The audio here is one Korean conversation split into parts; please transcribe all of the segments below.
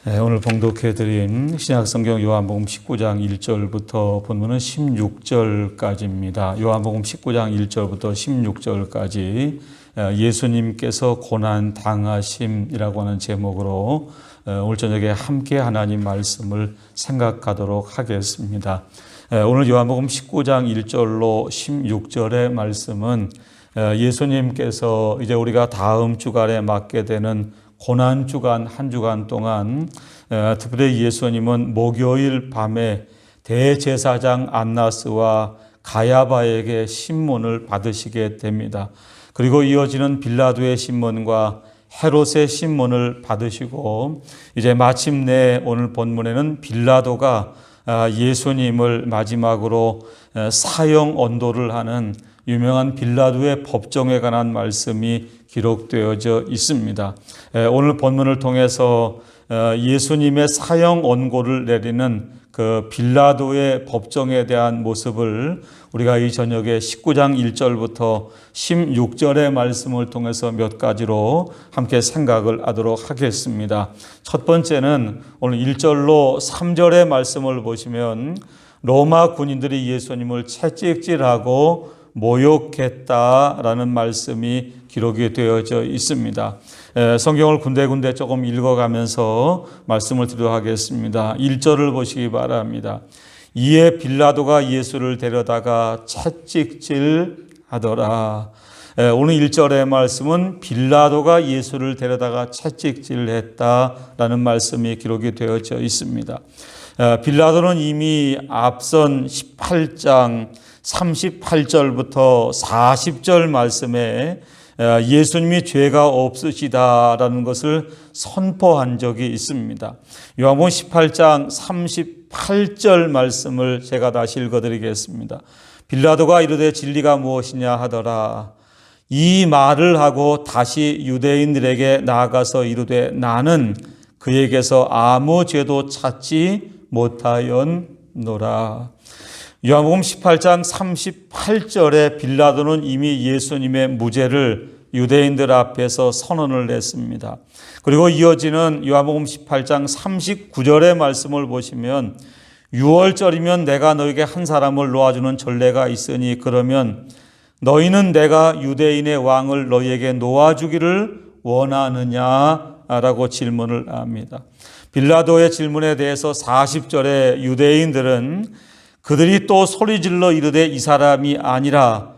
오늘 봉독해드린 신약성경 요한복음 19장 1절부터 본문은 16절까지입니다. 요한복음 19장 1절부터 16절까지 예수님께서 고난 당하심이라고 하는 제목으로 오늘 저녁에 함께 하나님 말씀을 생각하도록 하겠습니다. 오늘 요한복음 19장 1절로 16절의 말씀은 예수님께서 이제 우리가 다음 주간에 맞게 되는 고난주간 한 주간 동안 특별히 예수님은 목요일 밤에 대제사장 안나스와 가야바에게 신문을 받으시게 됩니다. 그리고 이어지는 빌라도의 신문과 헤롯의 신문을 받으시고 이제 마침내 오늘 본문에는 빌라도가 예수님을 마지막으로 사형 언도를 하는 유명한 빌라도의 법정에 관한 말씀이 기록되어져 있습니다. 오늘 본문을 통해서 예수님의 사형 언고를 내리는 그 빌라도의 법정에 대한 모습을 우리가 이 저녁에 19장 1절부터 16절의 말씀을 통해서 몇 가지로 함께 생각을 하도록 하겠습니다. 첫 번째는 오늘 1절로 3절의 말씀을 보시면 로마 군인들이 예수님을 채찍질하고 모욕했다라는 말씀이 기록이 되어져 있습니다. 성경을 군데군데 조금 읽어가면서 말씀을 드리도록 하겠습니다. 1절을 보시기 바랍니다. 이에 빌라도가 예수를 데려다가 채찍질하더라. 오늘 1절의 말씀은 빌라도가 예수를 데려다가 채찍질했다라는 말씀이 기록이 되어져 있습니다. 빌라도는 이미 앞선 18장 38절부터 40절 말씀에 예수님이 죄가 없으시다라는 것을 선포한 적이 있습니다. 요한복음 18장 38절 말씀을 제가 다시 읽어드리겠습니다. 빌라도가 이르되 진리가 무엇이냐 하더라. 이 말을 하고 다시 유대인들에게 나아가서 이르되 나는 그에게서 아무 죄도 찾지 못하였노라. 요한복음 18장 38절에 빌라도는 이미 예수님의 무죄를 유대인들 앞에서 선언을 했습니다. 그리고 이어지는 요한복음 18장 39절의 말씀을 보시면 6월절이면 내가 너에게 한 사람을 놓아주는 전례가 있으니 그러면 너희는 내가 유대인의 왕을 너희에게 놓아주기를 원하느냐라고 질문을 합니다. 빌라도의 질문에 대해서 40절에 유대인들은 그들이 또 소리질러 이르되 이 사람이 아니라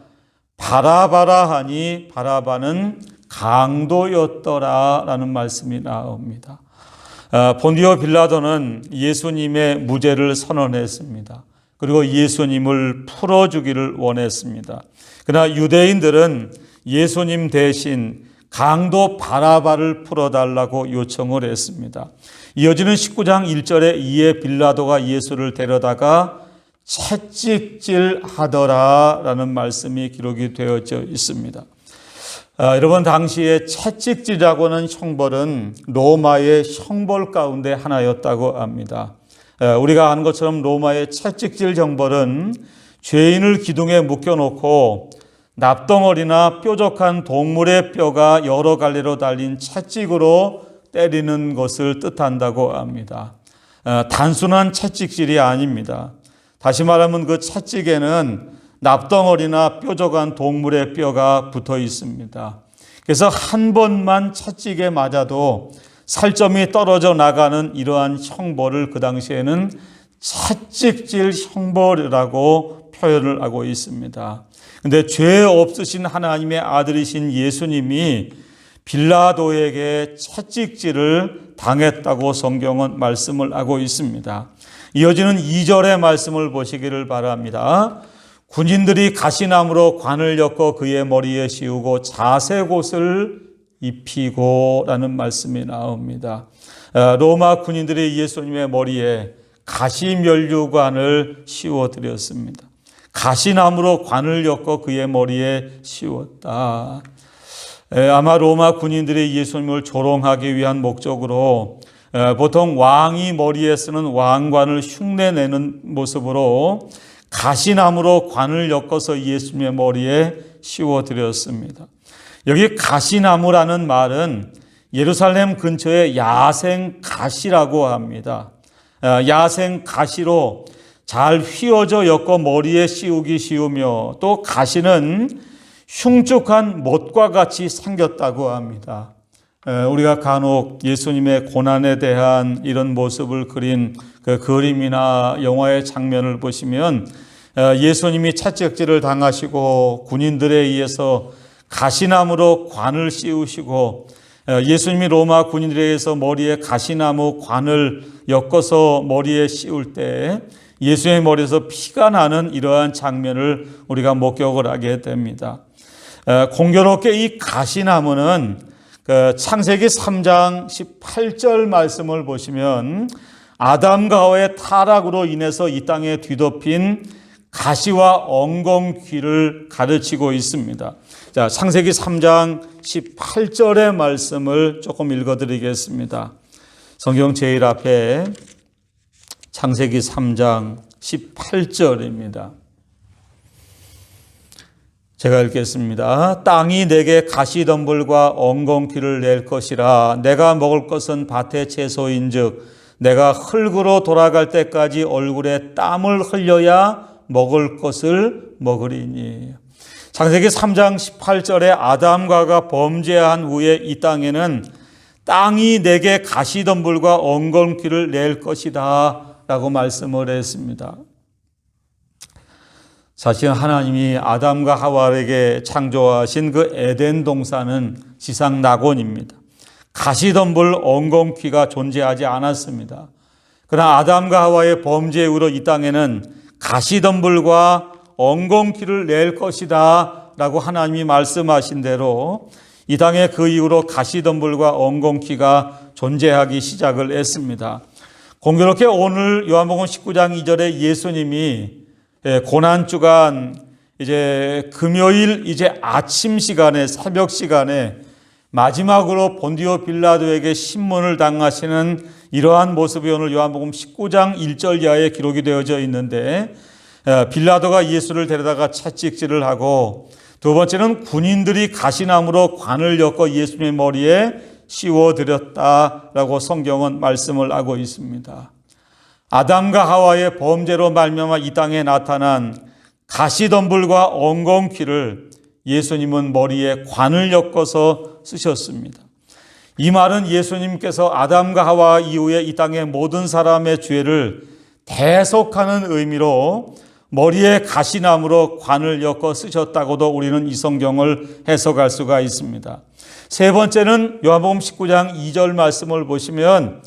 바라바라 하니 바라바는 강도였더라라는 말씀이 나옵니다. 본디오 빌라도는 예수님의 무죄를 선언했습니다. 그리고 예수님을 풀어주기를 원했습니다. 그러나 유대인들은 예수님 대신 강도 바라바를 풀어달라고 요청을 했습니다. 이어지는 19장 1절에 이에 빌라도가 예수를 데려다가 채찍질하더라라는 말씀이 기록이 되어져 있습니다. 여러분 당시에 채찍질이라고는 형벌은 로마의 형벌 가운데 하나였다고 합니다. 우리가 아는 것처럼 로마의 채찍질 형벌은 죄인을 기둥에 묶여놓고 납덩어리나 뾰족한 동물의 뼈가 여러 갈래로 달린 채찍으로 때리는 것을 뜻한다고 합니다. 단순한 채찍질이 아닙니다. 다시 말하면 그 채찍에는 납덩어리나 뾰족한 동물의 뼈가 붙어 있습니다. 그래서 한 번만 채찍에 맞아도 살점이 떨어져 나가는 이러한 형벌을 그 당시에는 채찍질 형벌이라고 표현을 하고 있습니다. 그런데 죄 없으신 하나님의 아들이신 예수님이 빌라도에게 채찍질을 당했다고 성경은 말씀을 하고 있습니다. 이어지는 2절의 말씀을 보시기를 바랍니다. 군인들이 가시나무로 관을 엮어 그의 머리에 씌우고 자색옷을 입히고 라는 말씀이 나옵니다. 로마 군인들이 예수님의 머리에 가시면류관을 씌워드렸습니다. 가시나무로 관을 엮어 그의 머리에 씌웠다. 아마 로마 군인들이 예수님을 조롱하기 위한 목적으로 보통 왕이 머리에 쓰는 왕관을 흉내내는 모습으로 가시나무로 관을 엮어서 예수님의 머리에 씌워드렸습니다. 여기 가시나무라는 말은 예루살렘 근처에 야생 가시라고 합니다. 야생 가시로 잘 휘어져 엮어 머리에 씌우기 쉬우며 또 가시는 흉측한 못과 같이 생겼다고 합니다. 우리가 간혹 예수님의 고난에 대한 이런 모습을 그린 그 그림이나 영화의 장면을 보시면 예수님이 채찍질을 당하시고 군인들에 의해서 가시나무로 관을 씌우시고 예수님이 로마 군인들에 의해서 머리에 가시나무 관을 엮어서 머리에 씌울 때 예수의 머리에서 피가 나는 이러한 장면을 우리가 목격을 하게 됩니다. 공교롭게 이 가시나무는 창세기 3장 18절 말씀을 보시면 아담과 하와의 타락으로 인해서 이 땅에 뒤덮인 가시와 엉겅퀴를 가르치고 있습니다. 자, 창세기 3장 18절의 말씀을 조금 읽어드리겠습니다. 성경 제일 앞에 창세기 3장 18절입니다. 제가 읽겠습니다. 땅이 내게 가시덤불과 엉겅퀴를 낼 것이라. 내가 먹을 것은 밭의 채소인즉 내가 흙으로 돌아갈 때까지 얼굴에 땀을 흘려야 먹을 것을 먹으리니. 창세기 3장 18절에 아담과 하와가 범죄한 후에 이 땅에는 땅이 내게 가시덤불과 엉겅퀴를 낼 것이다 라고 말씀을 했습니다. 사실 하나님이 아담과 하와에게 창조하신 그 에덴 동산은 지상 낙원입니다. 가시덤불 엉겅퀴가 존재하지 않았습니다. 그러나 아담과 하와의 범죄 이후로 이 땅에는 가시덤불과 엉겅퀴를 낼 것이다 라고 하나님이 말씀하신 대로 이 땅에 그 이후로 가시덤불과 엉겅퀴가 존재하기 시작을 했습니다. 공교롭게 오늘 요한복음 19장 2절에 예수님이 고난주간 이제 금요일 이제 아침 시간에 새벽 시간에 마지막으로 본디오 빌라도에게 신문을 당하시는 이러한 모습이 오늘 요한복음 19장 1절 이하에 기록이 되어져 있는데 빌라도가 예수를 데려다가 채찍질을 하고 두 번째는 군인들이 가시나무로 관을 엮어 예수님의 머리에 씌워드렸다라고 성경은 말씀을 하고 있습니다. 아담과 하와의 범죄로 말미암아 이 땅에 나타난 가시덤불과 엉겅퀴를 예수님은 머리에 관을 엮어서 쓰셨습니다. 이 말은 예수님께서 아담과 하와 이후에 이 땅의 모든 사람의 죄를 대속하는 의미로 머리에 가시나무로 관을 엮어 쓰셨다고도 우리는 이 성경을 해석할 수가 있습니다. 세 번째는 요한복음 19장 2절 말씀을 보시면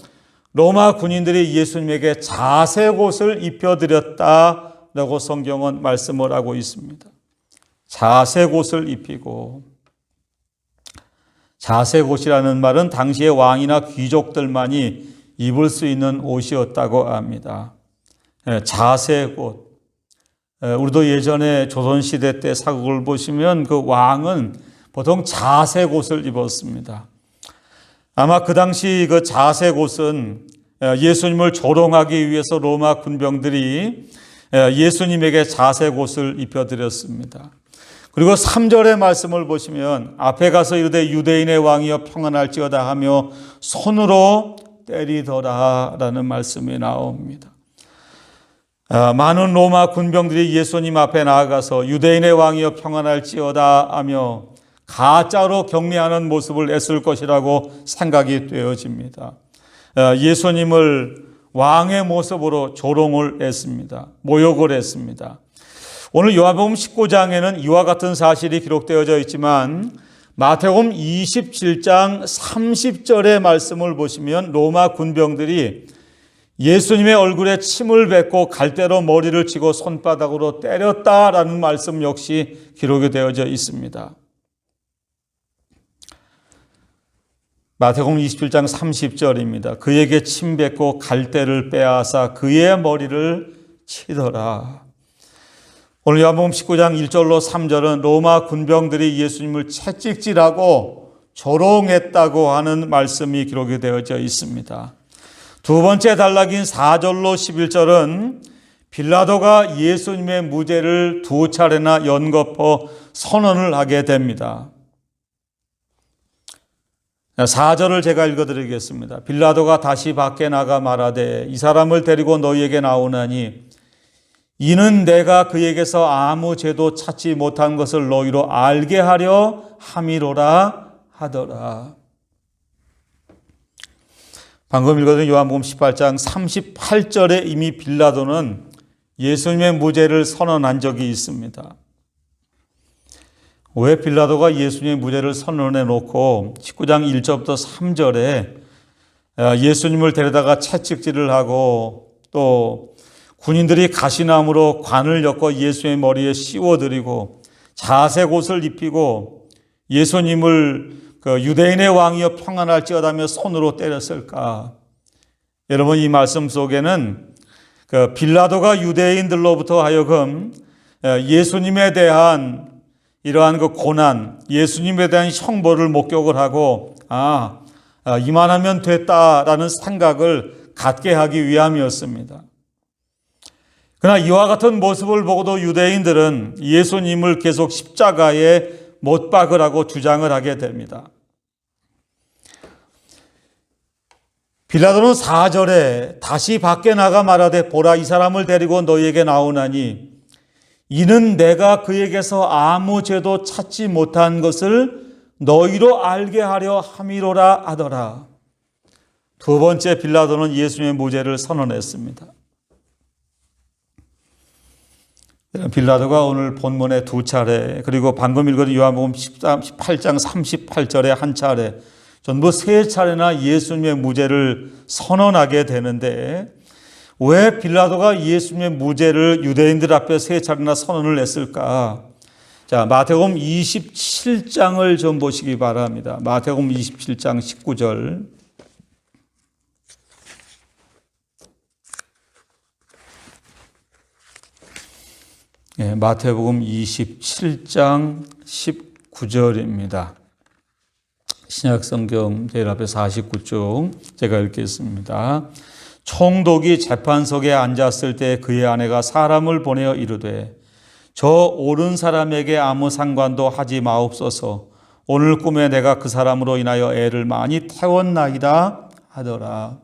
로마 군인들이 예수님에게 자색옷을 입혀드렸다라고 성경은 말씀을 하고 있습니다. 자색옷을 입히고, 자색옷이라는 말은 당시의 왕이나 귀족들만이 입을 수 있는 옷이었다고 합니다. 자색옷. 우리도 예전에 조선시대 때 사극을 보시면 그 왕은 보통 자색옷을 입었습니다. 아마 그 당시 그 자색옷은 예수님을 조롱하기 위해서 로마 군병들이 예수님에게 자색옷을 입혀드렸습니다. 그리고 3절의 말씀을 보시면 앞에 가서 이르되 유대인의 왕이여 평안할지어다 하며 손으로 때리더라라는 말씀이 나옵니다. 많은 로마 군병들이 예수님 앞에 나아가서 유대인의 왕이여 평안할지어다 하며 가짜로 격려하는 모습을 애쓸 것이라고 생각이 되어집니다. 예수님을 왕의 모습으로 조롱을 했습니다. 모욕을 했습니다. 오늘 요한복음 19장에는 이와 같은 사실이 기록되어져 있지만 마태복음 27장 30절의 말씀을 보시면 로마 군병들이 예수님의 얼굴에 침을 뱉고 갈대로 머리를 치고 손바닥으로 때렸다라는 말씀 역시 기록이 되어져 있습니다. 마태복음 27장 30절입니다. 그에게 침 뱉고 갈대를 빼앗아 그의 머리를 치더라. 오늘 요한복음 19장 1절로 3절은 로마 군병들이 예수님을 채찍질하고 조롱했다고 하는 말씀이 기록이 되어져 있습니다. 두 번째 단락인 4절로 11절은 빌라도가 예수님의 무죄를 두 차례나 연거푸 선언을 하게 됩니다. 4절을 제가 읽어드리겠습니다. 빌라도가 다시 밖에 나가 말하되 이 사람을 데리고 너희에게 나오나니 이는 내가 그에게서 아무 죄도 찾지 못한 것을 너희로 알게 하려 함이로라 하더라. 방금 읽어드린 요한복음 18장 38절에 이미 빌라도는 예수님의 무죄를 선언한 적이 있습니다. 왜 빌라도가 예수님의 무죄를 선언해 놓고 19장 1절부터 3절에 예수님을 데려다가 채찍질을 하고 또 군인들이 가시나무로 관을 엮어 예수의 머리에 씌워드리고 자색 옷을 입히고 예수님을 유대인의 왕이여 평안할지어다며 손으로 때렸을까? 여러분, 이 말씀 속에는 빌라도가 유대인들로부터 하여금 예수님에 대한 이러한 고난, 예수님에 대한 형벌을 목격을 하고 이만하면 됐다라는 생각을 갖게 하기 위함이었습니다. 그러나 이와 같은 모습을 보고도 유대인들은 예수님을 계속 십자가에 못 박으라고 주장을 하게 됩니다. 빌라도는 4절에 다시 밖에 나가 말하되 보라 이 사람을 데리고 너희에게 나오나니 이는 내가 그에게서 아무 죄도 찾지 못한 것을 너희로 알게 하려 함이로라 하더라. 두 번째 빌라도는 예수님의 무죄를 선언했습니다. 빌라도가 오늘 본문에 두 차례 그리고 방금 읽은 요한복음 18장 38절에 한 차례 전부 세 차례나 예수님의 무죄를 선언하게 되는데 왜 빌라도가 예수님의 무죄를 유대인들 앞에 세 차례나 선언을 했을까? 자, 마태복음 27장을 좀 보시기 바랍니다. 마태복음 27장 19절. 예, 마태복음 27장 19절입니다. 신약성경 제일 앞에 49쪽 제가 읽겠습니다. 총독이 재판석에 앉았을 때 그의 아내가 사람을 보내어 이르되 저 옳은 사람에게 아무 상관도 하지 마옵소서. 오늘 꿈에 내가 그 사람으로 인하여 애를 많이 태웠나이다 하더라.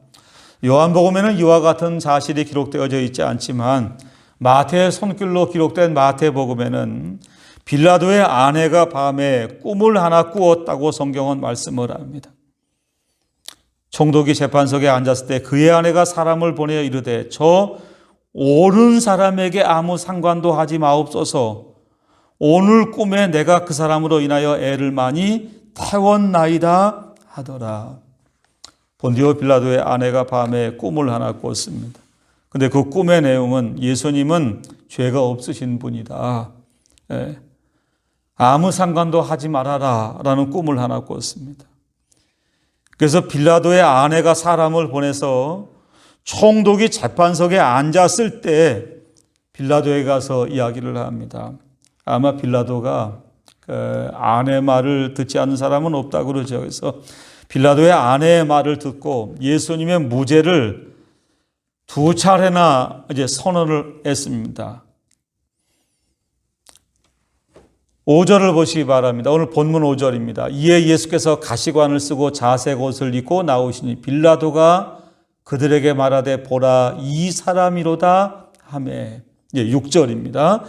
요한복음에는 이와 같은 사실이 기록되어져 있지 않지만 마태의 손길로 기록된 마태복음에는 빌라도의 아내가 밤에 꿈을 하나 꾸었다고 성경은 말씀을 합니다. 총독이 재판석에 앉았을 때 그의 아내가 사람을 보내어 이르되 저 옳은 사람에게 아무 상관도 하지 마옵소서. 오늘 꿈에 내가 그 사람으로 인하여 애를 많이 태웠나이다 하더라. 본디오 빌라도의 아내가 밤에 꿈을 하나 꿨습니다. 근데 그 꿈의 내용은 예수님은 죄가 없으신 분이다. 아무 상관도 하지 말아라 라는 꿈을 하나 꿨습니다. 그래서 빌라도의 아내가 사람을 보내서 총독이 재판석에 앉았을 때 빌라도에 가서 이야기를 합니다. 아마 빌라도가 아내 말을 듣지 않는 사람은 없다고 그러죠. 그래서 빌라도의 아내의 말을 듣고 예수님의 무죄를 두 차례나 이제 선언을 했습니다. 5절을 보시기 바랍니다. 오늘 본문 5절입니다. 이에 예수께서 가시관을 쓰고 자색 옷을 입고 나오시니 빌라도가 그들에게 말하되 보라 이 사람이로다 하매. 6절입니다.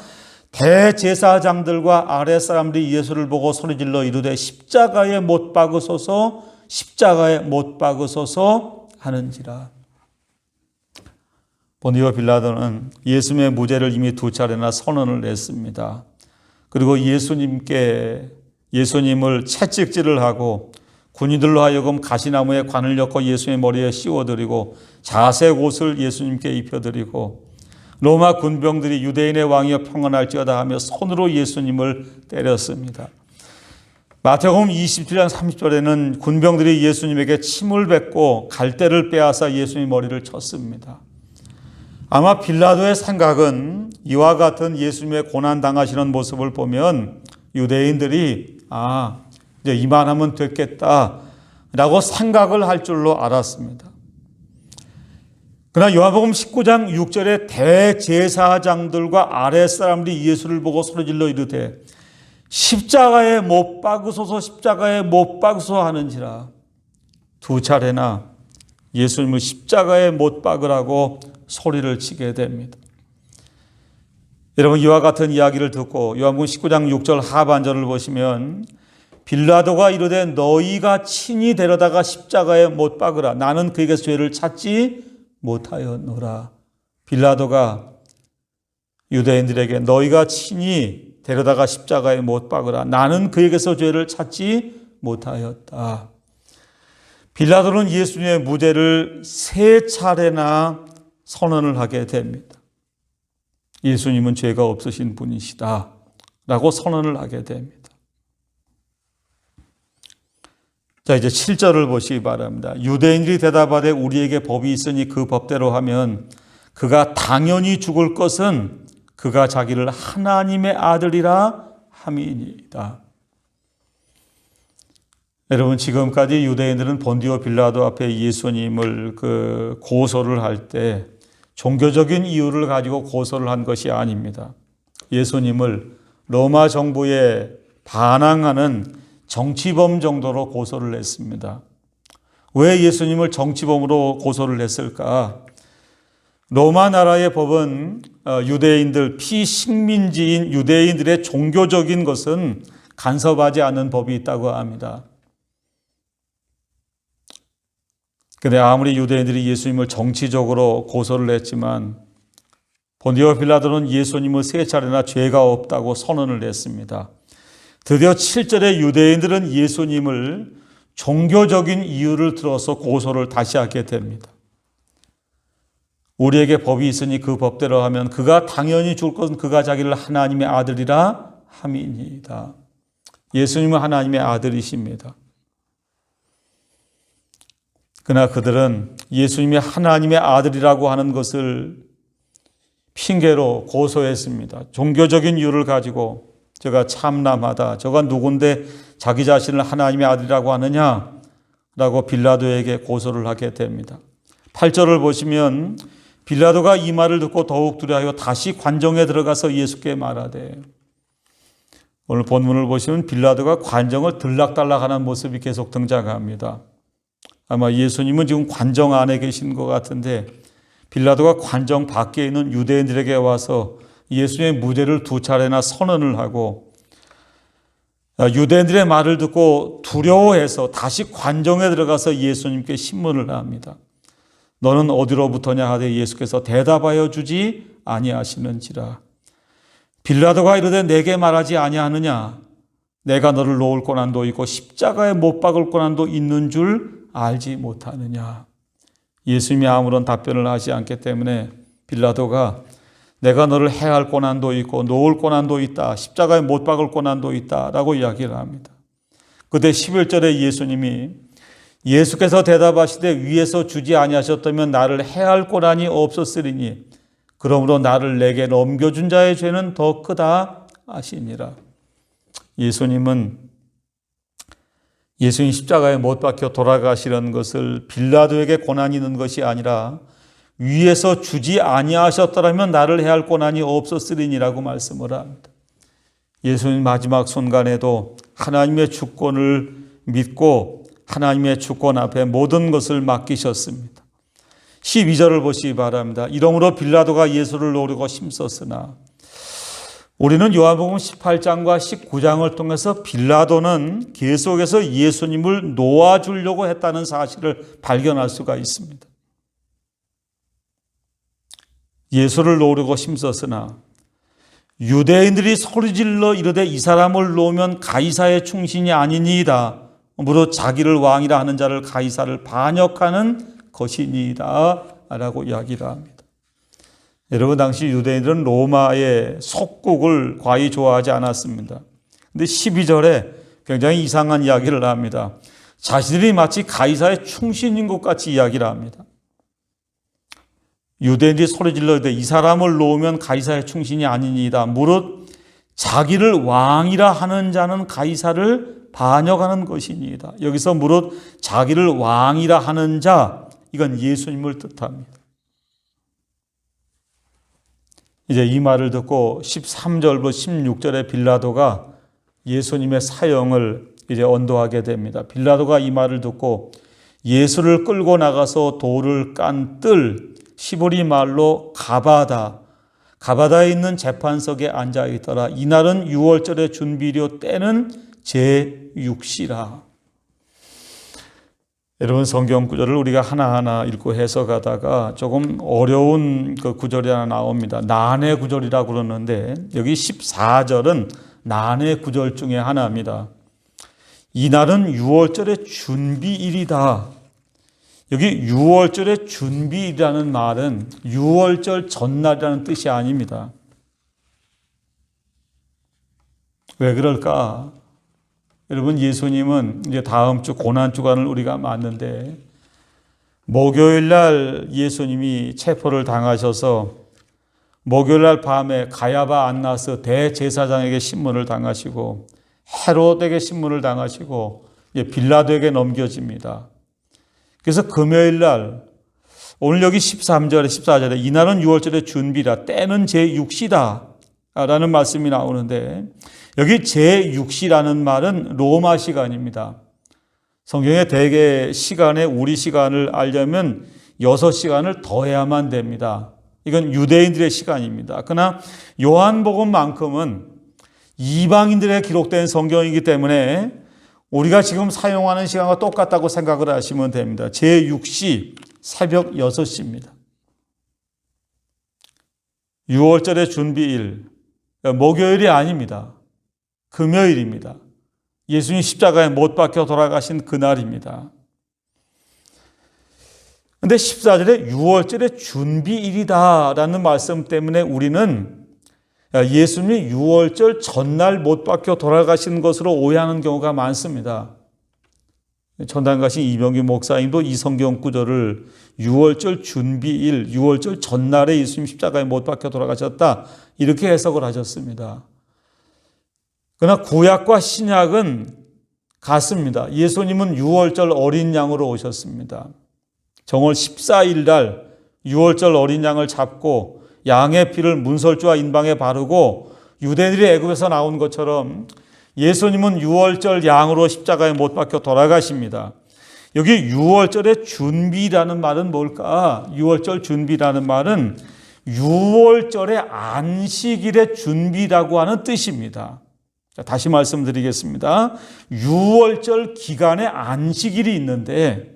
대제사장들과 아랫사람들이 예수를 보고 소리질러 이르되 십자가에 못 박으소서 십자가에 못 박으소서 하는지라. 본디오 빌라도는 예수님의 무죄를 이미 두 차례나 선언을 했습니다. 그리고 예수님을 채찍질을 하고 군인들로 하여금 가시나무에 관을 엮어 예수의 머리에 씌워드리고 자색 옷을 예수님께 입혀드리고 로마 군병들이 유대인의 왕이여 평안할지어다 하며 손으로 예수님을 때렸습니다. 마태복음 27장 30절에는 군병들이 예수님에게 침을 뱉고 갈대를 빼앗아 예수님의 머리를 쳤습니다. 아마 빌라도의 생각은 이와 같은 예수님의 고난당하시는 모습을 보면 유대인들이 이제 이만하면 됐겠다라고 생각을 할 줄로 알았습니다. 그러나 요한복음 19장 6절에 대제사장들과 아랫사람들이 예수를 보고 소리질러 이르되 십자가에 못 박으소서 십자가에 못 박으소서 하는지라. 두 차례나 예수님을 십자가에 못 박으라고 소리를 치게 됩니다. 여러분, 이와 같은 이야기를 듣고 요한복음 19장 6절 하반절을 보시면 빌라도가 이르되 너희가 친히 데려다가 십자가에 못 박으라. 나는 그에게서 죄를 찾지 못하였노라. 빌라도가 유대인들에게 너희가 친히 데려다가 십자가에 못 박으라. 나는 그에게서 죄를 찾지 못하였다. 빌라도는 예수님의 무죄를 세 차례나 선언을 하게 됩니다. 예수님은 죄가 없으신 분이시다 라고 선언을 하게 됩니다. 자, 이제 7절을 보시기 바랍니다. 유대인들이 대답하되 우리에게 법이 있으니 그 법대로 하면 그가 당연히 죽을 것은 그가 자기를 하나님의 아들이라 함이니이다. 여러분, 지금까지 유대인들은 본디오 빌라도 앞에 예수님을 고소를 할 때 종교적인 이유를 가지고 고소를 한 것이 아닙니다. 예수님을 로마 정부에 반항하는 정치범 정도로 고소를 했습니다. 왜 예수님을 정치범으로 고소를 했을까? 로마 나라의 법은 유대인들, 피식민지인 유대인들의 종교적인 것은 간섭하지 않는 법이 있다고 합니다. 그런데 아무리 유대인들이 예수님을 정치적으로 고소를 했지만 본디오 빌라도는 예수님을 세 차례나 죄가 없다고 선언을 했습니다. 드디어 7절에 유대인들은 예수님을 종교적인 이유를 들어서 고소를 다시 하게 됩니다. 우리에게 법이 있으니 그 법대로 하면 그가 당연히 죽을 것은 그가 자기를 하나님의 아들이라 함이니이다. 예수님은 하나님의 아들이십니다. 그러나 그들은 예수님이 하나님의 아들이라고 하는 것을 핑계로 고소했습니다. 종교적인 이유를 가지고 저가 참남하다. 저가 누군데 자기 자신을 하나님의 아들이라고 하느냐라고 빌라도에게 고소를 하게 됩니다. 8절을 보시면 빌라도가 이 말을 듣고 더욱 두려워하여 다시 관정에 들어가서 예수께 말하되, 오늘 본문을 보시면 빌라도가 관정을 들락달락하는 모습이 계속 등장합니다. 아마 예수님은 지금 관정 안에 계신 것 같은데 빌라도가 관정 밖에 있는 유대인들에게 와서 예수님의 무죄를 두 차례나 선언을 하고 유대인들의 말을 듣고 두려워해서 다시 관정에 들어가서 예수님께 신문을 합니다. 너는 어디로부터냐 하되 예수께서 대답하여 주지 아니하시는지라. 빌라도가 이르되 내게 말하지 아니하느냐? 내가 너를 놓을 고난도 있고 십자가에 못 박을 고난도 있는 줄 알지 못하느냐? 예수님이 아무런 답변을 하지 않기 때문에 빌라도가 내가 너를 해할 고난도 있고 놓을 고난도 있다. 십자가에 못 박을 고난도 있다. 라고 이야기를 합니다. 그때 11절에 예수님이 예수께서 대답하시되 위에서 주지 아니하셨다면 나를 해할 고난이 없었으리니 그러므로 나를 내게 넘겨준 자의 죄는 더 크다 하시니라. 예수님 십자가에 못 박혀 돌아가시려는 것을 빌라도에게 고난이 있는 것이 아니라 위에서 주지 아니하셨더라면 나를 해할 고난이 없었으리니라고 말씀을 합니다. 예수님 마지막 순간에도 하나님의 주권을 믿고 하나님의 주권 앞에 모든 것을 맡기셨습니다. 12절을 보시기 바랍니다. 이러므로 빌라도가 예수를 노리고 힘썼으나, 우리는 요한복음 18장과 19장을 통해서 빌라도는 계속해서 예수님을 놓아주려고 했다는 사실을 발견할 수가 있습니다. 예수를 놓으려고 힘썼으나 유대인들이 소리질러 이르되 이 사람을 놓으면 가이사의 충신이 아니니이다. 무릇 자기를 왕이라 하는 자를 가이사를 반역하는 것이니이다 라고 이야기를 합니다. 여러분, 당시 유대인들은 로마의 속국을 과히 좋아하지 않았습니다. 그런데 12절에 굉장히 이상한 이야기를 합니다. 자신들이 마치 가이사의 충신인 것 같이 이야기를 합니다. 유대인들이 소리질러 이르되 이 사람을 놓으면 가이사의 충신이 아니니이다. 무릇 자기를 왕이라 하는 자는 가이사를 반역하는 것이니이다. 여기서 무릇 자기를 왕이라 하는 자, 이건 예수님을 뜻합니다. 이제 이 말을 듣고 13절부터 16절에 빌라도가 예수님의 사형을 이제 언도하게 됩니다. 빌라도가 이 말을 듣고 예수를 끌고 나가서 돌을 깐 뜰, 히브리 말로 가바다, 가바다에 있는 재판석에 앉아 있더라. 이날은 유월절의 준비료, 때는 제6시라. 여러분, 성경 구절을 우리가 하나하나 읽고 해석하다가 조금 어려운 그 구절이 하나 나옵니다. 난해 구절이라고 그러는데 여기 14절은 난해 구절 중에 하나입니다. 이날은 유월절의 준비일이다. 여기 유월절의 준비일이라는 말은 유월절 전날이라는 뜻이 아닙니다. 왜 그럴까? 여러분, 예수님은 이제 다음 주 고난주간을 우리가 맞는데 목요일 날 예수님이 체포를 당하셔서 목요일 날 밤에 가야바 안나스 대제사장에게 신문을 당하시고 헤롯에게 신문을 당하시고 빌라도에게 넘겨집니다. 그래서 금요일 날, 오늘 여기 13절에 14절에 이날은 유월절의 준비라, 때는 제6시다 라는 말씀이 나오는데 여기 제6시라는 말은 로마 시간입니다. 성경에 대개 시간에 우리 시간을 알려면 6시간을 더해야만 됩니다. 이건 유대인들의 시간입니다. 그러나 요한복음만큼은 이방인들에 기록된 성경이기 때문에 우리가 지금 사용하는 시간과 똑같다고 생각을 하시면 됩니다. 제6시 새벽 6시입니다. 유월절의 준비일, 목요일이 아닙니다. 금요일입니다. 예수님 십자가에 못 박혀 돌아가신 그날입니다. 그런데 14절에 유월절의 준비일이다라는 말씀 때문에 우리는 예수님이 유월절 전날 못 박혀 돌아가신 것으로 오해하는 경우가 많습니다. 전당 가신 이병규 목사님도 이 성경 구절을 유월절 준비일, 유월절 전날에 예수님 십자가에 못 박혀 돌아가셨다 이렇게 해석을 하셨습니다. 그러나 구약과 신약은 같습니다. 예수님은 유월절 어린 양으로 오셨습니다. 정월 14일 날 유월절 어린 양을 잡고 양의 피를 문설주와 인방에 바르고 유대인들이 애굽에서 나온 것처럼 예수님은 유월절 양으로 십자가에 못 박혀 돌아가십니다. 여기 유월절의 준비라는 말은 뭘까? 유월절 준비라는 말은 유월절의 안식일의 준비라고 하는 뜻입니다. 다시 말씀드리겠습니다. 유월절 기간에 안식일이 있는데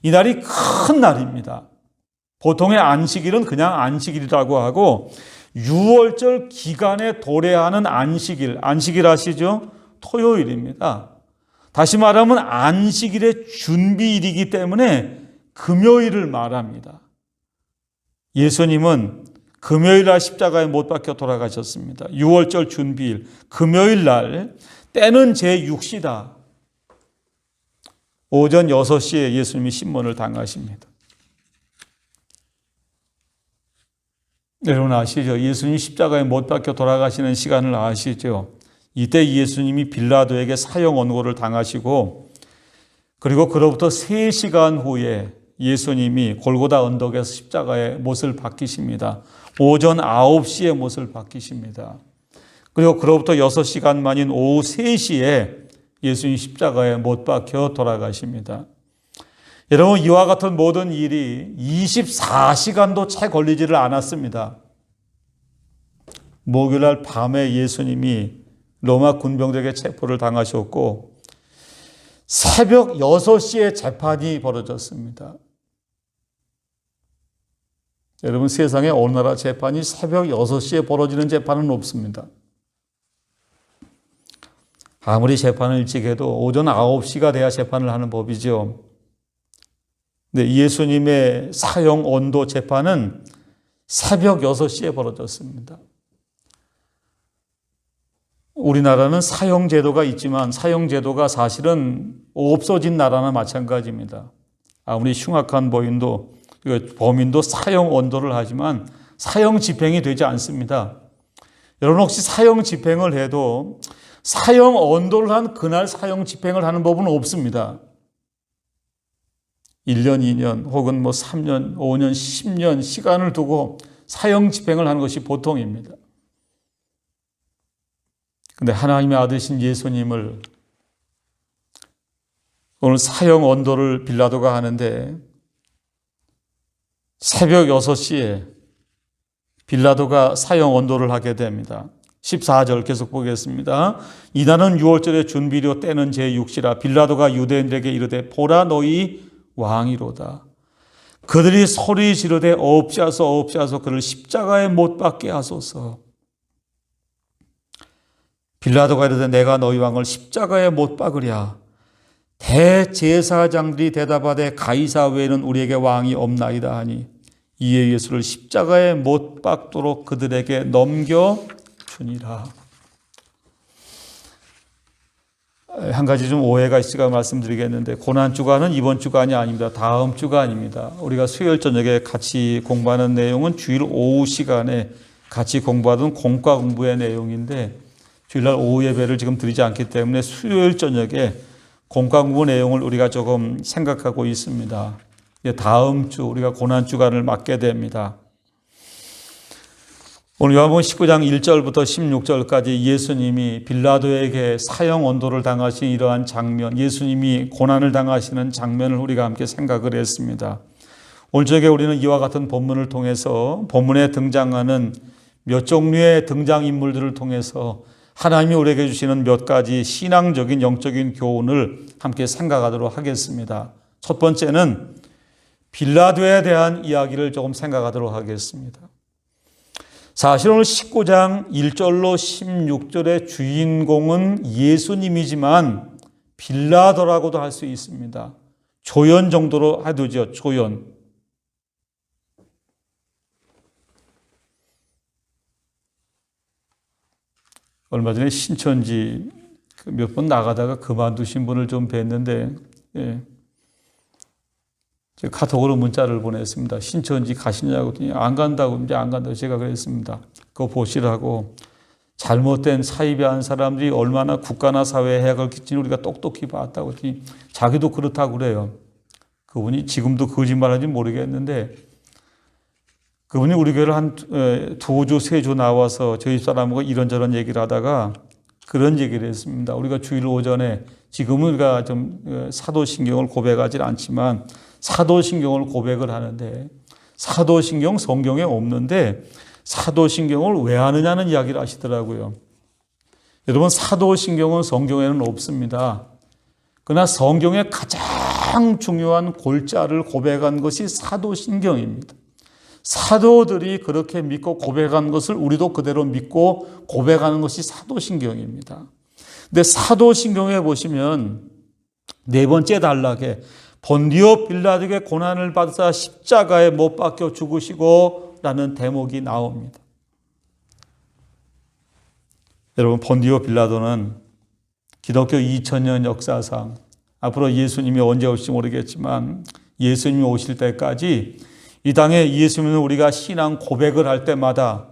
이 날이 큰 날입니다. 보통의 안식일은 그냥 안식일이라고 하고 유월절 기간에 도래하는 안식일 아시죠? 토요일입니다. 다시 말하면 안식일의 준비일이기 때문에 금요일을 말합니다. 예수님은 금요일 날 십자가에 못 박혀 돌아가셨습니다. 유월절 준비일, 금요일 날, 때는 제6시다. 오전 6시에 예수님이 신문을 당하십니다. 여러분 아시죠? 예수님이 십자가에 못 박혀 돌아가시는 시간을 아시죠? 이때 예수님이 빌라도에게 사형 언고를 당하시고 그리고 그로부터 3시간 후에 예수님이 골고다 언덕에서 십자가에 못을 박히십니다. 오전 9시에 못을 박히십니다. 그리고 그로부터 6시간 만인 오후 3시에 예수님 십자가에 못 박혀 돌아가십니다. 여러분, 이와 같은 모든 일이 24시간도 채 걸리지를 않았습니다. 목요일날 밤에 예수님이 로마 군병들에게 체포를 당하셨고 새벽 6시에 재판이 벌어졌습니다. 여러분, 세상에 어느 나라 재판이 새벽 6시에 벌어지는 재판은 없습니다. 아무리 재판을 일찍 해도 오전 9시가 돼야 재판을 하는 법이죠. 근데 예수님의 사형 언도 재판은 새벽 6시에 벌어졌습니다. 우리나라는 사형제도가 있지만 사형제도가 사실은 없어진 나라나 마찬가지입니다. 아무리 흉악한 범인도 사형 언도를 하지만 사형 집행이 되지 않습니다. 여러분 혹시 사형 집행을 해도 사형 언도를 한 그날 사형 집행을 하는 법은 없습니다. 1년, 2년 혹은 3년, 5년, 10년 시간을 두고 사형 집행을 하는 것이 보통입니다. 그런데 하나님의 아들이신 예수님을 오늘 사형 언도를 빌라도가 하는데 새벽 6시에 빌라도가 사형 언도를 하게 됩니다. 14절 계속 보겠습니다. 이날은 6월절의 준비료 때는 제6시라 빌라도가 유대인들에게 이르되 보라 너희 왕이로다. 그들이 소리 지르되 없이하소 그를 십자가에 못 박게 하소서. 빌라도가 이르되 내가 너희 왕을 십자가에 못 박으랴. 대제사장들이 대답하되 가이사 외에는 우리에게 왕이 없나이다 하니 이에 예수를 십자가에 못 박도록 그들에게 넘겨주니라. 한 가지 좀 오해가 있을까 말씀드리겠는데 고난주간은 이번 주간이 아닙니다. 다음 주간입니다. 우리가 수요일 저녁에 같이 공부하는 내용은 주일 오후 시간에 같이 공부하던 공과 공부의 내용인데 주일날 오후 예배를 지금 드리지 않기 때문에 수요일 저녁에 공과 공부 내용을 우리가 조금 생각하고 있습니다. 다음 주 우리가 고난주간을 맞게 됩니다. 오늘 요한복음 19장 1절부터 16절까지 예수님이 빌라도에게 사형 언도를 당하신 이러한 장면, 예수님이 고난을 당하시는 장면을 우리가 함께 생각을 했습니다. 오늘 저녁에 우리는 이와 같은 본문을 통해서 본문에 등장하는 몇 종류의 등장인물들을 통해서 하나님이 우리에게 주시는 몇 가지 신앙적인 영적인 교훈을 함께 생각하도록 하겠습니다. 첫 번째는 빌라도에 대한 이야기를 조금 생각하도록 하겠습니다. 사실 오늘 19장 1절로 16절의 주인공은 예수님이지만 빌라도라고도 할 수 있습니다. 조연 정도로 해두죠. 조연. 얼마 전에 신천지 몇 번 나가다가 그만두신 분을 좀 뵀는데 제가 카톡으로 문자를 보냈습니다. 신천지 가시냐고 했더니 안 간다고 이제 안 간다고 제가 그랬습니다. 그거 보시라고 잘못된 사이비한 사람들이 얼마나 국가나 사회에 해악을 끼치는 우리가 똑똑히 봤다고 했더니 자기도 그렇다고 그래요. 그분이 지금도 거짓말하는지 모르겠는데 그분이 우리 교회를 한 2주, 3주 나와서 저희 사람하고 이런저런 얘기를 하다가 그런 얘기를 했습니다. 우리가 주일 오전에 지금은 우리가 좀 사도신경을 고백하지 않지만 사도신경을 고백을 하는데 사도신경 성경에 없는데 사도신경을 왜 하느냐는 이야기를 하시더라고요. 여러분 사도신경은 성경에는 없습니다. 그러나 성경의 가장 중요한 골자를 고백한 것이 사도신경입니다. 사도들이 그렇게 믿고 고백한 것을 우리도 그대로 믿고 고백하는 것이 사도신경입니다. 근데 사도신경에 보시면 네 번째 단락에 본디오 빌라도에게 고난을 받으사 십자가에 못 박혀 죽으시고 라는 대목이 나옵니다. 여러분 본디오 빌라도는 기독교 2000년 역사상 앞으로 예수님이 언제 올지 모르겠지만 예수님이 오실 때까지 이 땅에 예수님은 우리가 신앙 고백을 할 때마다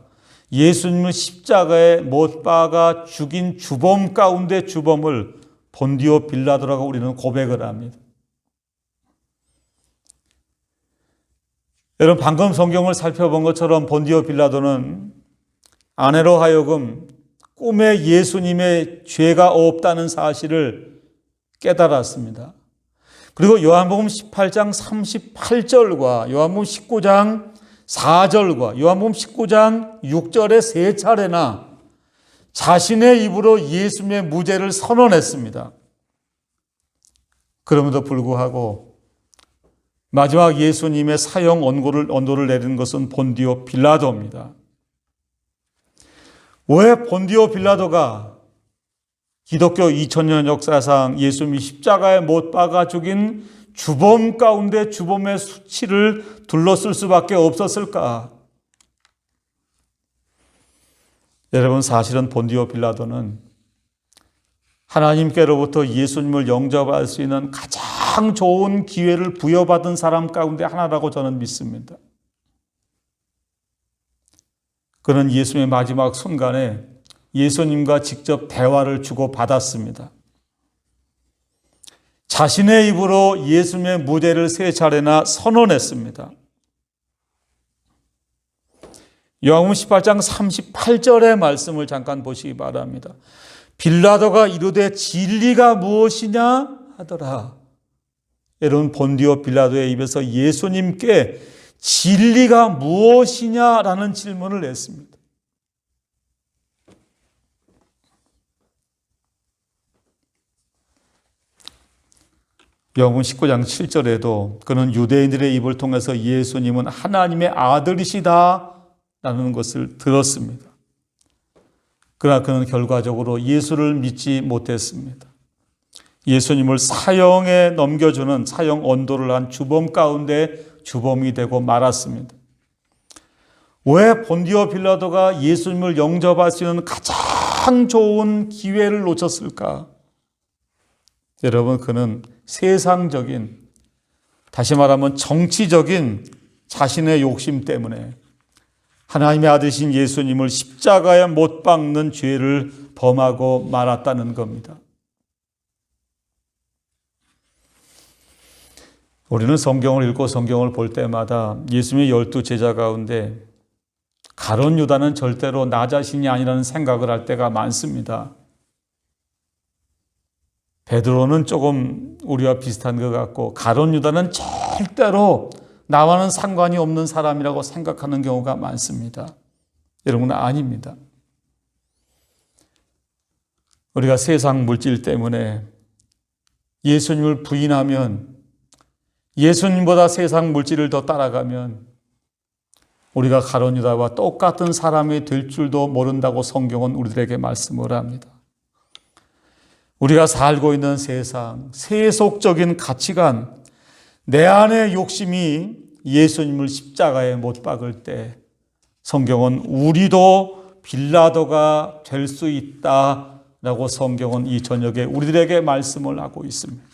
예수님을 십자가에 못 박아 죽인 주범 가운데 주범을 본디오 빌라도라고 우리는 고백을 합니다. 여러분 방금 성경을 살펴본 것처럼 본디오 빌라도는 아내로 하여금 꿈에 예수님의 죄가 없다는 사실을 깨달았습니다. 그리고 요한복음 18장 38절과 요한복음 19장 4절과 요한복음 19장 6절에 세 차례나 자신의 입으로 예수님의 무죄를 선언했습니다. 그럼에도 불구하고 마지막 예수님의 사형 언도를 내리는 것은 본디오 빌라도입니다. 왜 본디오 빌라도가 기독교 2000년 역사상 예수님이 십자가에 못 박아 죽인 주범 가운데 주범의 수치를 둘러쓸 수밖에 없었을까? 여러분 사실은 본디오 빌라도는 하나님께로부터 예수님을 영접할 수 있는 가장 좋은 기회를 부여받은 사람 가운데 하나라고 저는 믿습니다. 그는 예수님의 마지막 순간에 예수님과 직접 대화를 주고받았습니다. 자신의 입으로 예수님의 무죄를 세 차례나 선언했습니다. 요한복음 18장 38절의 말씀을 잠깐 보시기 바랍니다. 빌라도가 이르되 진리가 무엇이냐 하더라. 여러분, 본디오 빌라도의 입에서 예수님께 진리가 무엇이냐라는 질문을 했습니다. 요한복음 19장 7절에도 그는 유대인들의 입을 통해서 예수님은 하나님의 아들이시다라는 것을 들었습니다. 그러나 그는 결과적으로 예수를 믿지 못했습니다. 예수님을 사형에 넘겨주는 사형 언도를 한 주범 가운데 주범이 되고 말았습니다. 왜 본디오 빌라도가 예수님을 영접할 수 있는 가장 좋은 기회를 놓쳤을까? 여러분, 그는 세상적인, 다시 말하면 정치적인 자신의 욕심 때문에 하나님의 아들이신 예수님을 십자가에 못 박는 죄를 범하고 말았다는 겁니다. 우리는 성경을 읽고 성경을 볼 때마다 예수님의 12 제자 가운데 가룟 유다는 절대로 나 자신이 아니라는 생각을 할 때가 많습니다. 베드로는 조금 우리와 비슷한 것 같고 가룟 유다는 절대로 나와는 상관이 없는 사람이라고 생각하는 경우가 많습니다. 여러분은 아닙니다. 우리가 세상 물질 때문에 예수님을 부인하면, 예수님보다 세상 물질을 더 따라가면 우리가 가룟 유다와 똑같은 사람이 될 줄도 모른다고 성경은 우리들에게 말씀을 합니다. 우리가 살고 있는 세상, 세속적인 가치관, 내 안의 욕심이 예수님을 십자가에 못 박을 때 성경은 우리도 빌라도가 될 수 있다라고 성경은 이 저녁에 우리들에게 말씀을 하고 있습니다.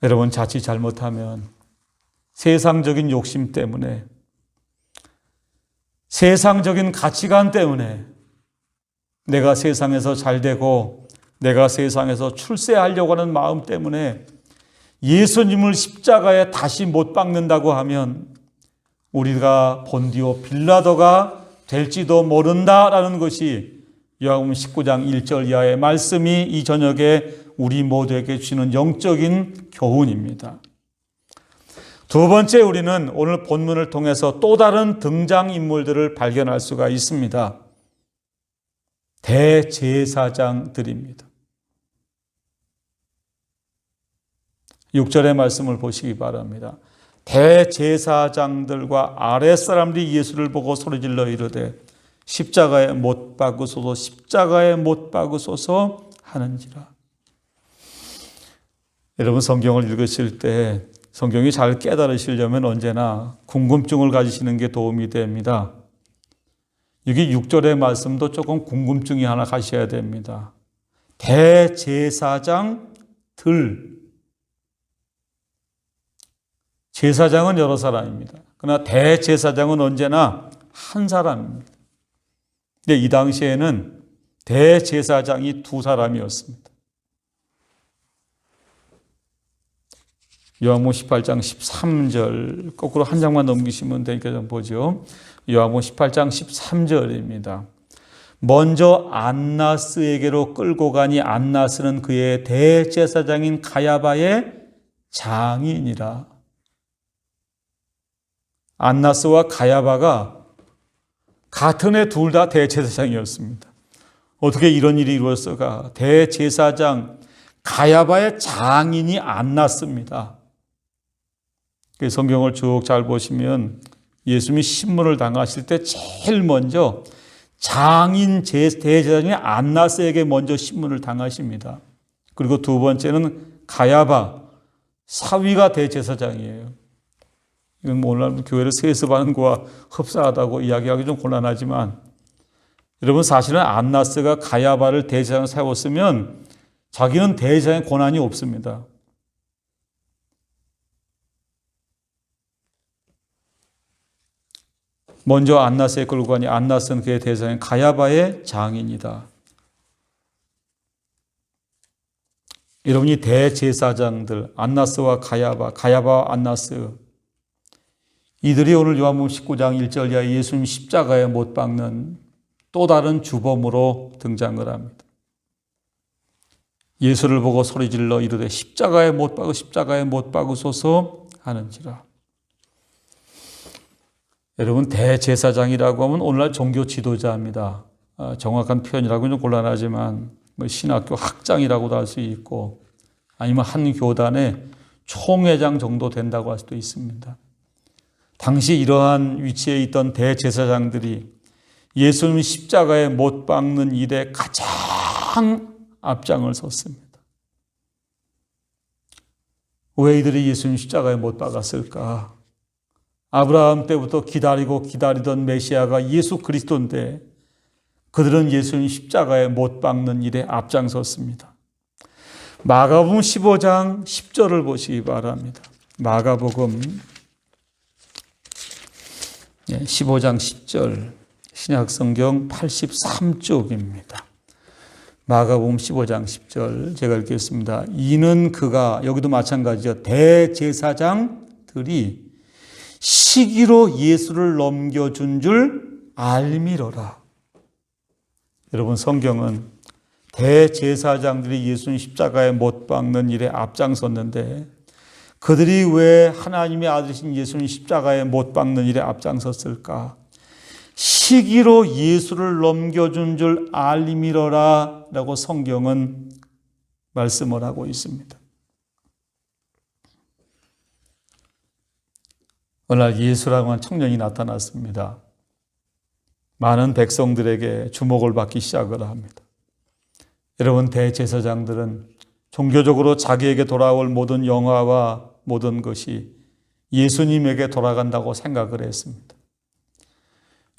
여러분, 자칫 잘못하면 세상적인 욕심 때문에, 세상적인 가치관 때문에 내가 세상에서 잘 되고 내가 세상에서 출세하려고 하는 마음 때문에 예수님을 십자가에 다시 못 박는다고 하면 우리가 본디오 빌라도가 될지도 모른다라는 것이 요한복음 19장 1절 이하의 말씀이 이 저녁에 우리 모두에게 주시는 영적인 교훈입니다. 두 번째, 우리는 오늘 본문을 통해서 또 다른 등장인물들을 발견할 수가 있습니다. 대제사장들입니다. 6절의 말씀을 보시기 바랍니다. 대제사장들과 아랫사람들이 예수를 보고 소리질러 이르되 십자가에 못 박으소서, 십자가에 못 박으소서 하는지라. 여러분, 성경을 읽으실 때 성경이 잘 깨달으시려면 언제나 궁금증을 가지시는 게 도움이 됩니다. 여기 6절의 말씀도 조금 궁금증이 하나 가셔야 됩니다. 대제사장들. 제사장은 여러 사람입니다. 그러나 대제사장은 언제나 한 사람입니다. 근데 이 당시에는 대제사장이 두 사람이었습니다. 요한복음 18장 13절 거꾸로 한 장만 넘기시면 되니까 좀 보죠. 요한복음 18장 13절입니다. 먼저 안나스에게로 끌고 가니 안나스는 그의 대제사장인 가야바의 장인이라. 안나스와 가야바가 같은 해 둘 다 대제사장이었습니다. 어떻게 이런 일이 이루어졌을까? 대제사장 가야바의 장인이 안나스입니다. 성경을 쭉 잘 보시면 예수님이 신문을 당하실 때 제일 먼저 장인 대제사장인 안나스에게 먼저 신문을 당하십니다. 그리고 두 번째는 가야바 사위가 대제사장이에요. 이건 오늘 교회를 세습하는 거와 흡사하다고 이야기하기 좀 곤란하지만 여러분, 사실은 안나스가 가야바를 대제사장으로 세웠으면 자기는 대제사장의 권한이 없습니다. 먼저 안나스에 끌고 가니 안나스는 그의 대제사장인 가야바의 장인이다. 여러분이 대제사장들 안나스와 가야바와 안나스, 이들이 오늘 요한복음 19장 1절 이하 예수님 십자가에 못 박는 또 다른 주범으로 등장을 합니다. 예수를 보고 소리질러 이르되 십자가에 못 박으 십자가에 못 박으소서 하는지라. 여러분, 대제사장이라고 하면 오늘날 종교 지도자입니다. 정확한 표현이라고는 좀 곤란하지만 신학교 학장이라고도 할 수 있고 아니면 한 교단의 총회장 정도 된다고 할 수도 있습니다. 당시 이러한 위치에 있던 대제사장들이 예수님 십자가에 못 박는 일에 가장 앞장을 섰습니다. 왜 이들이 예수님 십자가에 못 박았을까? 아브라함 때부터 기다리던 메시아가 예수 그리스도인데 그들은 예수님 십자가에 못 박는 일에 앞장섰습니다. 마가복음 15장 10절을 보시기 바랍니다. 마가복음 15장 10절 신약성경 83쪽입니다. 마가복음 15장 10절 제가 읽겠습니다. 이는 그가, 여기도 마찬가지죠. 대제사장들이 시기로 예수를 넘겨준 줄 알미러라. 여러분, 성경은 대제사장들이 예수님 십자가에 못 박는 일에 앞장섰는데 그들이 왜 하나님의 아들이신 예수님 십자가에 못 박는 일에 앞장섰을까? 시기로 예수를 넘겨준 줄 알미러라 라고 성경은 말씀을 하고 있습니다. 어느 날 예수라고 하는 청년이 나타났습니다. 많은 백성들에게 주목을 받기 시작을 합니다. 여러분, 대제사장들은 종교적으로 자기에게 돌아올 모든 영화와 모든 것이 예수님에게 돌아간다고 생각을 했습니다.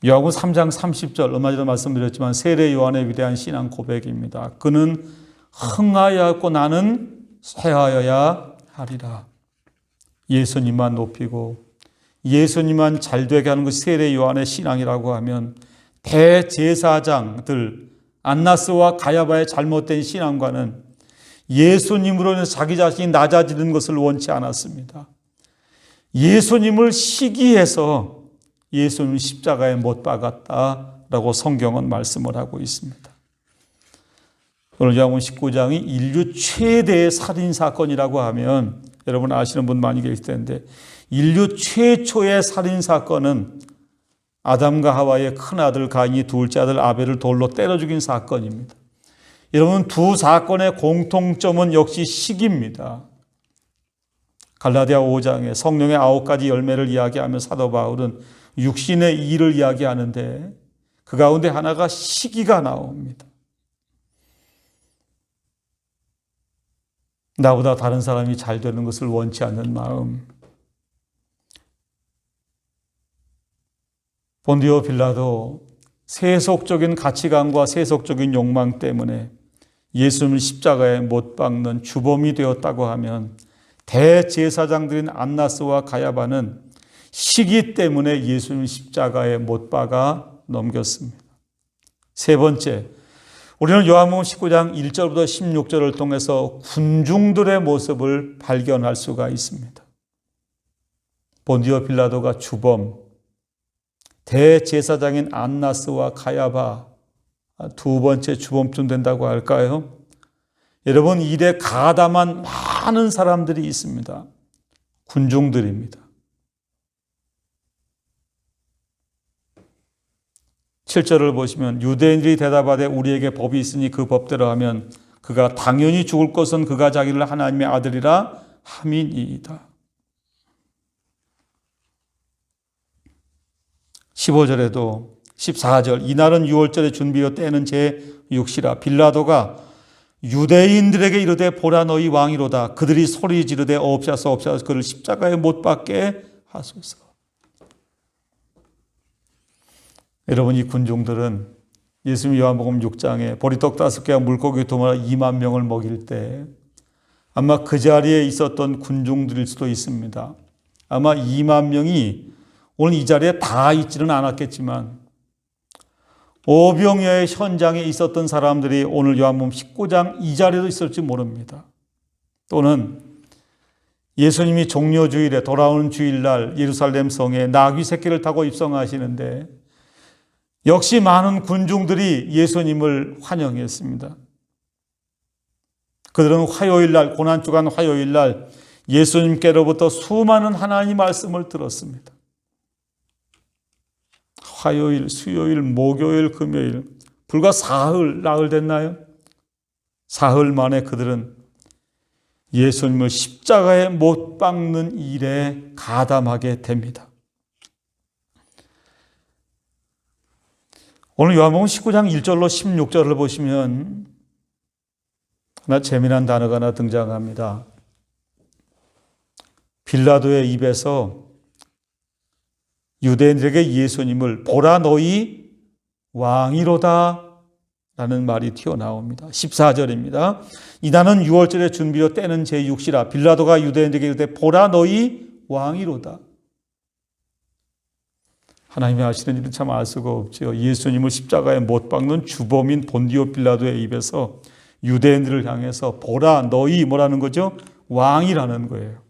요한복음 3장 30절, 얼마 전에 말씀드렸지만 세례 요한의 위대한 신앙 고백입니다. 그는 흥하여야 하고 나는 쇠하여야 하리라. 예수님만 높이고 예수님만 잘되게 하는 것이 세례 요한의 신앙이라고 하면 대제사장들 안나스와 가야바의 잘못된 신앙과는 예수님으로 인해서 자기 자신이 낮아지는 것을 원치 않았습니다. 예수님을 시기해서 예수님 십자가에 못 박았다라고 성경은 말씀을 하고 있습니다. 오늘 요한복음 19장이 인류 최대의 살인사건이라고 하면 여러분 아시는 분 많이 계실 텐데 인류 최초의 살인사건은 아담과 하와의 큰아들 가인이 둘째 아들 아벨을 돌로 때려 죽인 사건입니다. 여러분, 두 사건의 공통점은 역시 시기입니다. 갈라디아 5장에 성령의 9가지 열매를 이야기하며 사도 바울은 육신의 일을 이야기하는데 그 가운데 하나가 시기가 나옵니다. 나보다 다른 사람이 잘 되는 것을 원치 않는 마음. 본디오 빌라도 세속적인 가치관과 세속적인 욕망 때문에 예수님을 십자가에 못 박는 주범이 되었다고 하면 대제사장들인 안나스와 가야바는 시기 때문에 예수님 십자가에 못 박아 넘겼습니다. 세 번째, 우리는 요한복음 19장 1절부터 16절을 통해서 군중들의 모습을 발견할 수가 있습니다. 본디오 빌라도가 주범, 대제사장인 안나스와 가야바 두 번째 주범쯤 된다고 할까요? 여러분, 일에 가담한 많은 사람들이 있습니다. 군중들입니다. 7절을 보시면 유대인들이 대답하되 우리에게 법이 있으니 그 법대로 하면 그가 당연히 죽을 것은 그가 자기를 하나님의 아들이라 함이니이다. 15절에도 14절 이날은 6월절의 준비여 때는 제6시라 빌라도가 유대인들에게 이르되 보라 너희 왕이로다. 그들이 소리 지르되 없사서 그를 십자가에 못 박게 하소서. 여러분, 이 군중들은 예수님 요한복음 6장에 보리떡 5개와 물고기 2마리 2만 명을 먹일 때 아마 그 자리에 있었던 군중들일 수도 있습니다. 아마 2만 명이 오늘 이 자리에 다 있지는 않았겠지만 오병이어의 현장에 있었던 사람들이 오늘 요한복음 19장 이 자리에도 있을지 모릅니다. 또는 예수님이 종려주일에 돌아오는 주일날 예루살렘 성에 나귀 새끼를 타고 입성하시는데 역시 많은 군중들이 예수님을 환영했습니다. 그들은 화요일 날, 고난주간 화요일 날 예수님께로부터 수많은 하나님 말씀을 들었습니다. 화요일, 수요일, 목요일, 금요일, 불과 나흘 됐나요? 사흘 만에 그들은 예수님을 십자가에 못 박는 일에 가담하게 됩니다. 오늘 요한복음 19장 1절로 16절을 보시면 하나 재미난 단어가 하나 등장합니다. 빌라도의 입에서 유대인들에게 예수님을 보라 너희 왕이로다 라는 말이 튀어나옵니다. 14절입니다. 이날은 6월절의 준비로 때는 제6시라 빌라도가 유대인들에게 이르되 보라 너희 왕이로다. 하나님이 하시는 일은 참 알 수가 없죠. 예수님을 십자가에 못 박는 주범인 본디오 빌라도의 입에서 유대인들을 향해서 보라 너희 뭐라는 거죠? 왕이라는 거예요.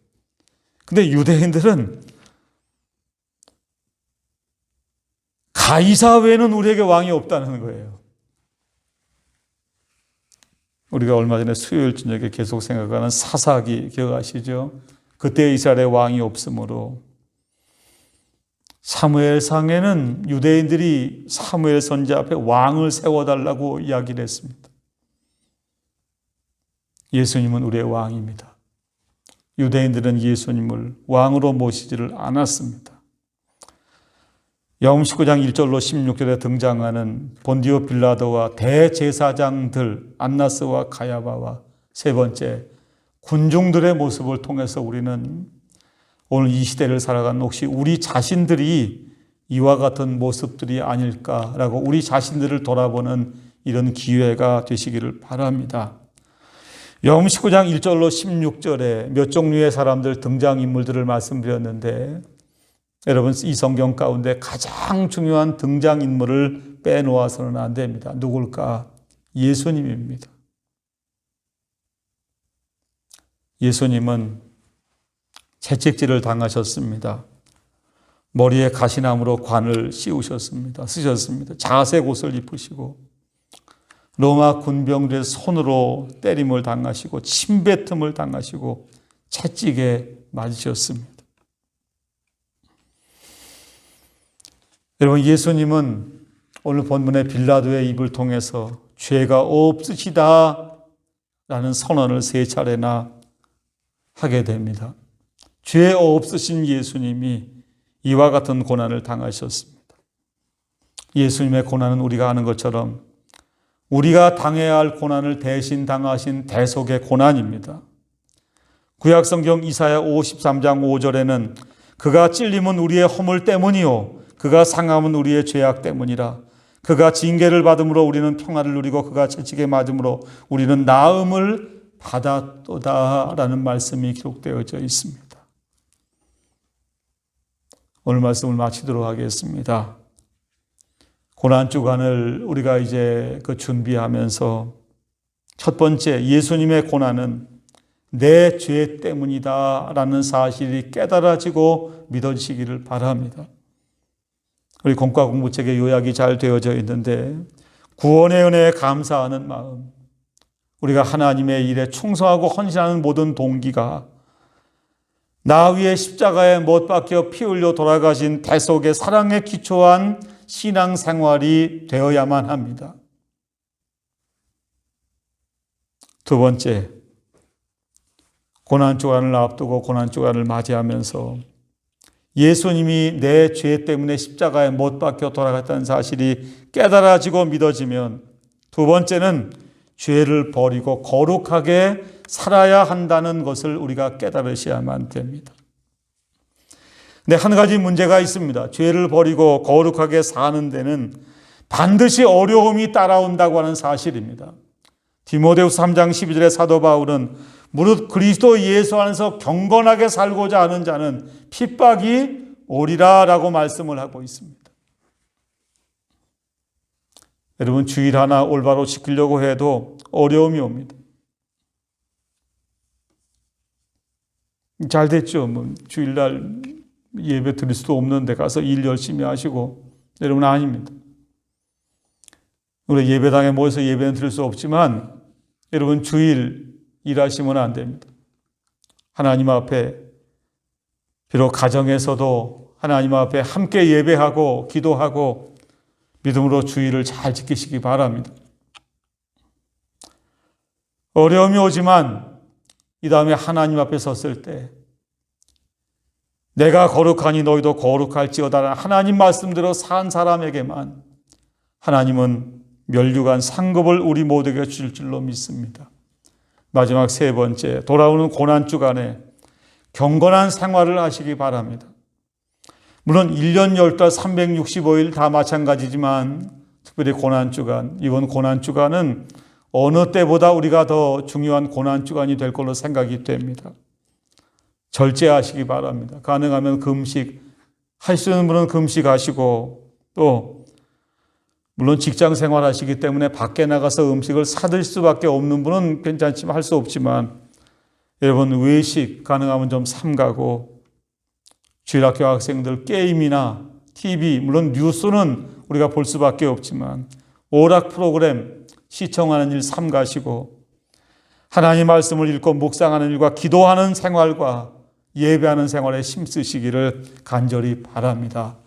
근데 유대인들은 가이사 외에는 우리에게 왕이 없다는 거예요. 우리가 얼마 전에 수요일 저녁에 계속 생각하는 사사기 기억하시죠? 그때 이스라엘에 왕이 없으므로 사무엘상에는 유대인들이 사무엘 선지자 앞에 왕을 세워달라고 이야기를 했습니다. 예수님은 우리의 왕입니다. 유대인들은 예수님을 왕으로 모시지를 않았습니다. 요한복음 19장 1절로 16절에 등장하는 본디오 빌라도와 대제사장들 안나스와 가야바와 세 번째 군중들의 모습을 통해서 우리는 오늘 이 시대를 살아가는 혹시 우리 자신들이 이와 같은 모습들이 아닐까라고 우리 자신들을 돌아보는 이런 기회가 되시기를 바랍니다. 요한복음 19장 1절로 16절에 몇 종류의 사람들 등장인물들을 말씀드렸는데 여러분 이 성경 가운데 가장 중요한 등장인물을 빼놓아서는 안 됩니다. 누굴까? 예수님입니다. 예수님은 채찍질을 당하셨습니다. 머리에 가시나무로 관을 씌우셨습니다. 쓰셨습니다. 자색 옷을 입으시고 로마 군병들의 손으로 때림을 당하시고 침뱉음을 당하시고 채찍에 맞으셨습니다. 여러분 예수님은 오늘 본문의 빌라도의 입을 통해서 죄가 없으시다 라는 선언을 세 차례나 하게 됩니다. 죄 없으신 예수님이 이와 같은 고난을 당하셨습니다. 예수님의 고난은 우리가 아는 것처럼 우리가 당해야 할 고난을 대신 당하신 대속의 고난입니다. 구약성경 이사야 53장 5절에는 그가 찔림은 우리의 허물 때문이요 그가 상함은 우리의 죄악 때문이라. 그가 징계를 받음으로 우리는 평화를 누리고 그가 채찍에 맞음으로 우리는 나음을 받았도다라는 말씀이 기록되어져 있습니다. 오늘 말씀을 마치도록 하겠습니다. 고난주간을 우리가 이제 준비하면서 첫 번째 예수님의 고난은 내 죄 때문이다라는 사실이 깨달아지고 믿어지기를 바랍니다. 우리 공과 공부책에 요약이 잘 되어져 있는데 구원의 은혜에 감사하는 마음, 우리가 하나님의 일에 충성하고 헌신하는 모든 동기가 나 위에 십자가에 못 박혀 피 흘려 돌아가신 대속의 사랑에 기초한 신앙생활이 되어야만 합니다. 두 번째, 고난주간을 앞두고 고난주간을 맞이하면서 예수님이 내 죄 때문에 십자가에 못 박혀 돌아갔다는 사실이 깨달아지고 믿어지면 두 번째는 죄를 버리고 거룩하게 살아야 한다는 것을 우리가 깨달으셔야만 됩니다. 근데 한 가지 문제가 있습니다. 죄를 버리고 거룩하게 사는 데는 반드시 어려움이 따라온다고 하는 사실입니다. 디모데후서 3장 12절에 사도 바울은 무릇 그리스도 예수 안에서 경건하게 살고자 하는 자는 핍박이 오리라 라고 말씀을 하고 있습니다. 여러분 주일 하나 올바로 지키려고 해도 어려움이 옵니다. 잘 됐죠. 주일날 예배 드릴 수도 없는데 가서 일 열심히 하시고. 여러분 아닙니다. 우리 예배당에 모여서 예배는 드릴 수 없지만 여러분 주일 일하시면 안 됩니다. 하나님 앞에 비록 가정에서도 하나님 앞에 함께 예배하고 기도하고 믿음으로 주의를 잘 지키시기 바랍니다. 어려움이 오지만 이 다음에 하나님 앞에 섰을 때 내가 거룩하니 너희도 거룩할지어다라는 하나님 말씀대로 산 사람에게만 하나님은 멸류관 상급을 우리 모두에게 주실 줄로 믿습니다. 마지막 세 번째, 돌아오는 고난주간에 경건한 생활을 하시기 바랍니다. 물론 1년 10달 365일 다 마찬가지지만 특별히 고난주간, 이번 고난주간은 어느 때보다 우리가 더 중요한 고난주간이 될 걸로 생각이 됩니다. 절제하시기 바랍니다. 가능하면 금식, 할 수 있는 분은 금식하시고 또 물론 직장 생활하시기 때문에 밖에 나가서 음식을 사들 수밖에 없는 분은 괜찮지만 할 수 없지만 여러분 외식 가능하면 좀 삼가고 주일학교 학생들 게임이나 TV 물론 뉴스는 우리가 볼 수밖에 없지만 오락 프로그램 시청하는 일 삼가시고 하나님 말씀을 읽고 묵상하는 일과 기도하는 생활과 예배하는 생활에 힘쓰시기를 간절히 바랍니다.